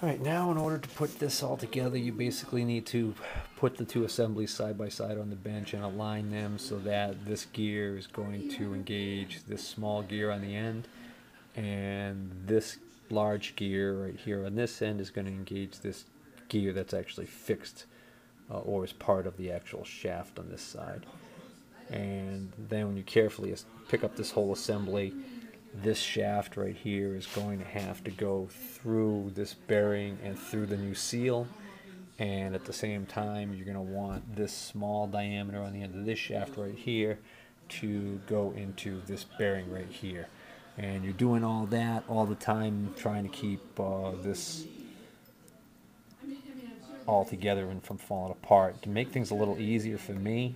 Alright, now in order to put this all together, you basically need to put the two assemblies side by side on the bench and align them so that this gear is going to engage this small gear on the end, and this large gear right here on this end is going to engage this gear that's actually fixed or is part of the actual shaft on this side. And then when you carefully pick up this whole assembly, this shaft right here is going to have to go through this bearing and through the new seal, and at the same time you're going to want this small diameter on the end of this shaft right here to go into this bearing right here. And you're doing all that all the time, trying to keep this all together and from falling apart. To make things a little easier for me,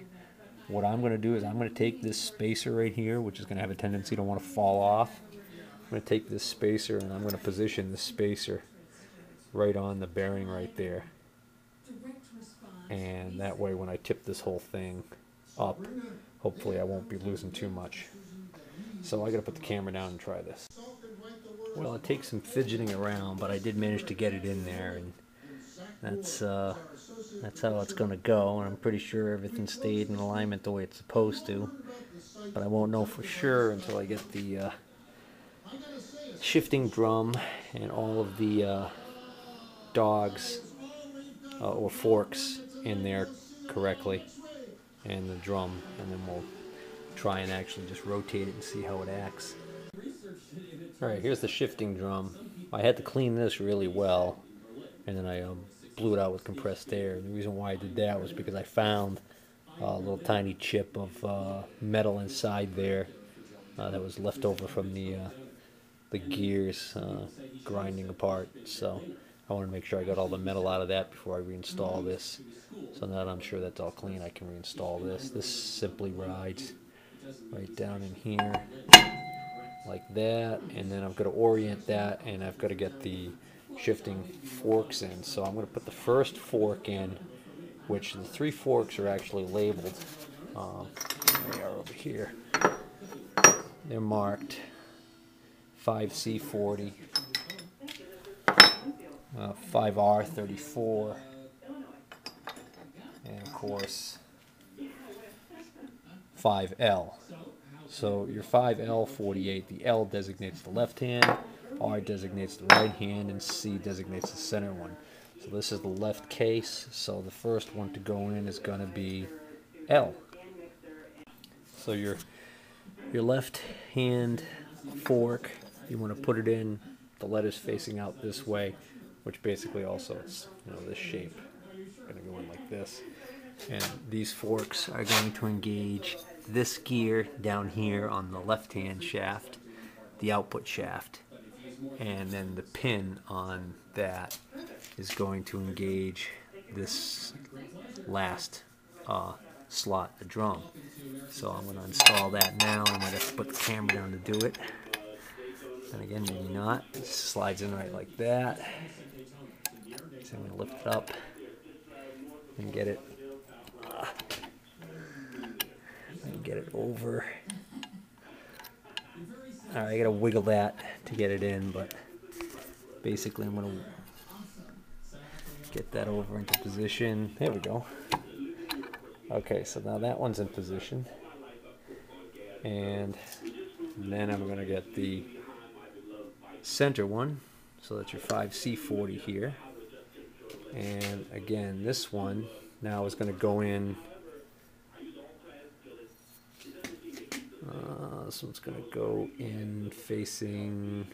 what I'm going to do is I'm going to take this spacer right here, which is going to have a tendency to want to fall off. I'm going to take this spacer and I'm going to position the spacer right on the bearing right there. And that way when I tip this whole thing up, hopefully I won't be losing too much. So I got to put the camera down and try this. Well, it takes some fidgeting around, but I did manage to get it in there, and that's how it's going to go, and I'm pretty sure everything stayed in alignment the way it's supposed to, but I won't know for sure until I get the shifting drum and all of the dogs or forks in there correctly, and the drum, and then we'll try and actually just rotate it and see how it acts. Alright, here's the shifting drum. I had to clean this really well, and then I blew it out with compressed air. And the reason why I did that was because I found a little tiny chip of metal inside there that was left over from the gears grinding apart. So I want to make sure I got all the metal out of that before I reinstall this. So now that I'm sure that's all clean, I can reinstall this. This simply rides right down in here like that, and then I've got to orient that, and I've got to get the shifting forks in. So I'm going to put the first fork in, which the 3 forks are actually labeled. They are over here. They're marked 5C40, 5R34, and of course 5L. So your 5L48, the L designates the left hand, R designates the right hand, and C designates the center one. So this is the left case, so the first one to go in is going to be L. So your left hand fork, you want to put it in, the letters facing out this way, which basically also is, this shape. Going to go in like this. And these forks are going to engage this gear down here on the left hand shaft, the output shaft, and then the pin on that is going to engage this last slot, the drum. So I'm going to install that now. I might have to put the camera down to do it, and again maybe not. It slides in right like that. So I'm going to lift it up and get it over. Alright, I gotta wiggle that to get it in, but basically I'm gonna get that over into position. There we go. Okay, so now that one's in position, and then I'm gonna get the center one, so that's your 5C40 here, and again this one now is going to go in. This one's going to go in facing,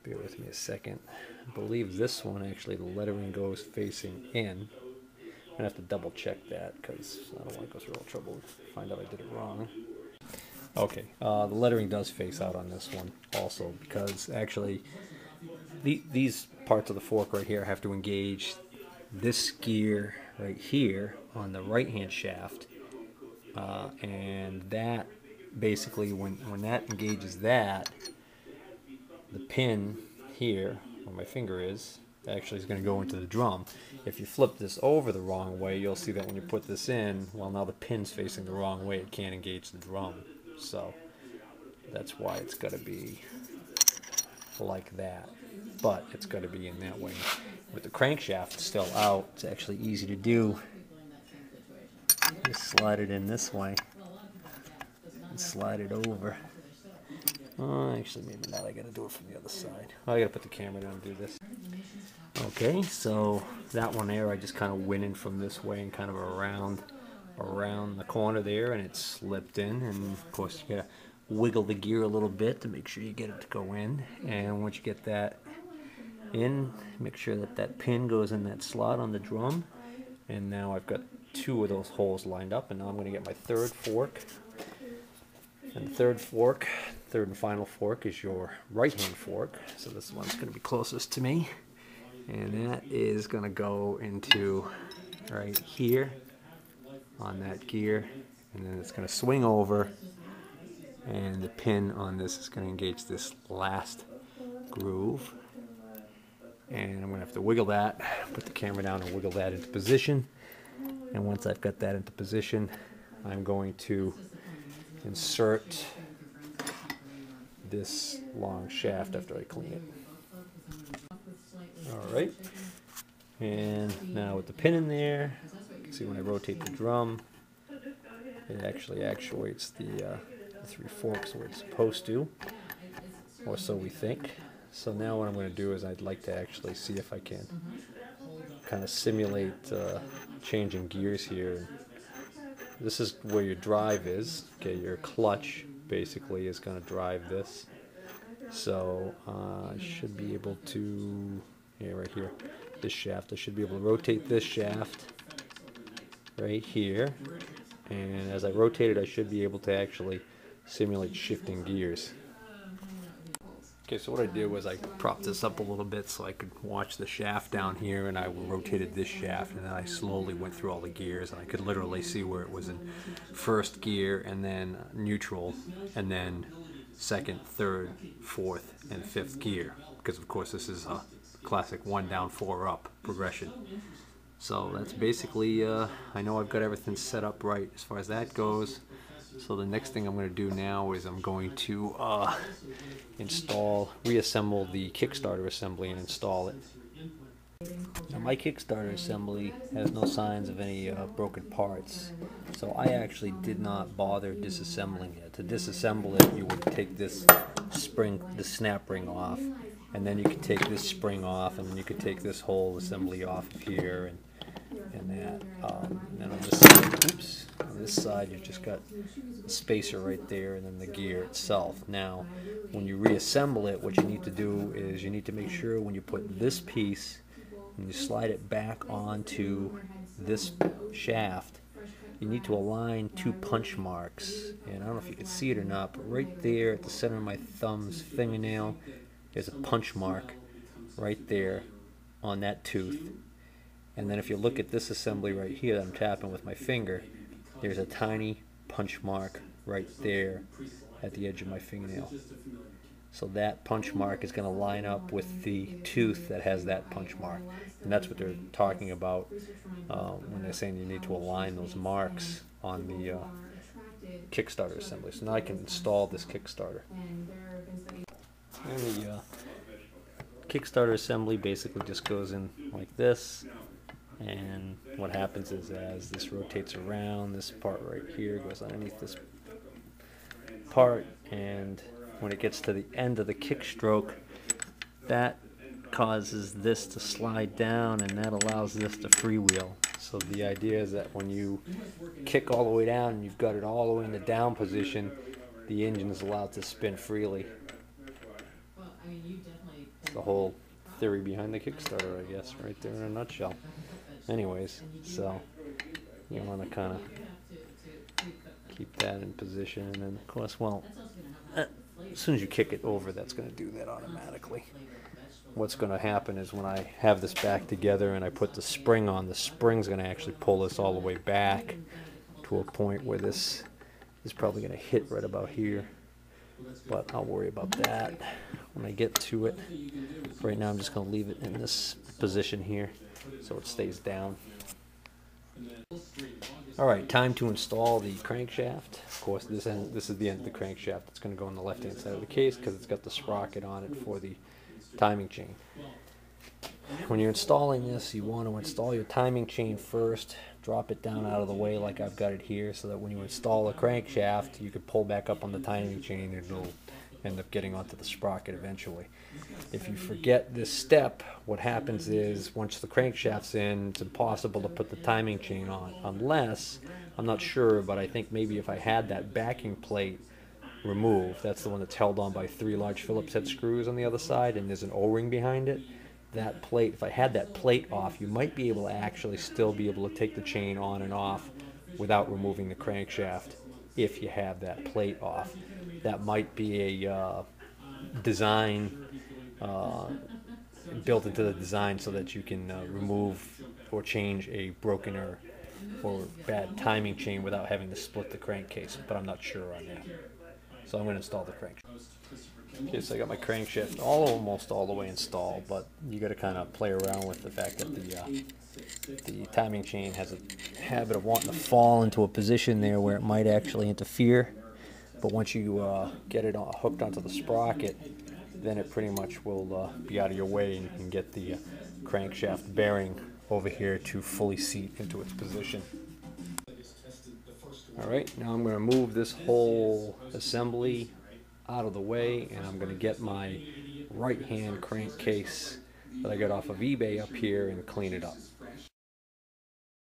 bear with me a second, I believe this one actually the lettering goes facing in. I'm going to have to double check that because I don't want to go through all trouble and find out I did it wrong. Okay, the lettering does face out on this one also, because actually these parts of the fork right here have to engage this gear right here on the right hand shaft, and that basically when that engages that, the pin here where my finger is actually is going to go into the drum. If you flip this over the wrong way, you'll see that when you put this in, well, now the pin's facing the wrong way, it can't engage the drum. So that's why it's got to be like that, but it's got to be in that way. With the crankshaft still out, it's actually easy to do. Just slide it in this way and slide it over. Actually, maybe not. I got to do it from the other side. I got to put the camera down and do this. Okay, so that one there, I just kind of went in from this way and kind of around the corner there, and it slipped in. And of course, you got to wiggle the gear a little bit to make sure you get it to go in. And once you get that in, make sure that that pin goes in that slot on the drum. And now I've got 2 of those holes lined up, and now I'm going to get my third fork. And the third and final fork is your right-hand fork. So this one's going to be closest to me. And that is going to go into right here on that gear. And then it's going to swing over. And the pin on this is going to engage this last groove. And I'm going to have to wiggle that, put the camera down and wiggle that into position. And once I've got that into position, I'm going to insert this long shaft after I clean it. Alright, and now with the pin in there, you can see when I rotate the drum, it actually actuates the 3 forks where it's supposed to, or so we think. So now what I'm going to do is I'd like to actually see if I can kind of simulate changing gears here. This is where your drive is. Okay, your clutch basically is going to drive this. So I should be able to, yeah, right here, this shaft, I should be able to rotate this shaft right here. And as I rotate it, I should be able to actually simulate shifting gears. Okay, so what I did was I propped this up a little bit so I could watch the shaft down here, and I rotated this shaft, and then I slowly went through all the gears, and I could literally see where it was in first gear, and then neutral, and then second, third, fourth, and fifth gear, because of course this is a classic 1 down 4 up progression. So that's basically, I know I've got everything set up right as far as that goes. So the next thing I'm going to do now is I'm going to reassemble the Kickstarter assembly and install it. Now my Kickstarter assembly has no signs of any broken parts, so I actually did not bother disassembling it. To disassemble it, you would take this spring, the snap ring off, and then you could take this spring off, and then you could take this whole assembly off of here, and that. And then on this side, oops, on this side you've just got the spacer right there, and then the gear itself. Now, when you reassemble it, what you need to do is you need to make sure when you put this piece and you slide it back onto this shaft, you need to align 2 punch marks. And I don't know if you can see it or not, but right there at the center of my thumb's fingernail, there's a punch mark right there on that tooth. And then if you look at this assembly right here that I'm tapping with my finger, there's a tiny punch mark right there at the edge of my fingernail. So that punch mark is going to line up with the tooth that has that punch mark. And that's what they're talking about when they're saying you need to align those marks on the Kickstarter assembly. So now I can install this Kickstarter. And the Kickstarter assembly basically just goes in like this. And what happens is as this rotates around, this part right here goes underneath this part, and when it gets to the end of the kick stroke, that causes this to slide down, and that allows this to freewheel. So the idea is that when you kick all the way down and you've got it all the way in the down position, the engine is allowed to spin freely. It's the whole theory behind the Kickstarter, I guess, right there in a nutshell. Anyways, so you want to kind of keep that in position, and then of course, well, as soon as you kick it over, that's going to do that automatically. What's going to happen is when I have this back together and I put the spring on, the spring's going to actually pull this all the way back to a point where this is probably going to hit right about here. But I'll worry about that when I get to it. Right now I'm just going to leave it in this position here so it stays down. Alright, time to install the crankshaft. Of course, this is the end of the crankshaft. It's going to go on the left-hand side of the case because it's got the sprocket on it for the timing chain. When you're installing this, you want to install your timing chain first. Drop it down out of the way like I've got it here, so that when you install the crankshaft, you can pull back up on the timing chain and it'll end up getting onto the sprocket eventually. If you forget this step, what happens is once the crankshaft's in, it's impossible to put the timing chain on, unless, I'm not sure, but I think maybe if I had that backing plate removed, that's the one that's held on by 3 large Phillips head screws on the other side, and there's an O-ring behind it. That plate, if I had that plate off, you might be able to actually still be able to take the chain on and off without removing the crankshaft if you have that plate off. That might be a design built into the design so that you can remove or change a broken or bad timing chain without having to split the crankcase, but I'm not sure on that. So I'm going to install the crankshaft. Okay, so I got my crankshaft almost all the way installed, but you got to kind of play around with the fact that the timing chain has a habit of wanting to fall into a position there where it might actually interfere. But once you get it hooked onto the sprocket, then it pretty much will be out of your way, and you can get the crankshaft bearing over here to fully seat into its position. Alright, now I'm going to move this whole assembly out of the way, and I'm going to get my right hand crankcase that I got off of eBay up here and clean it up.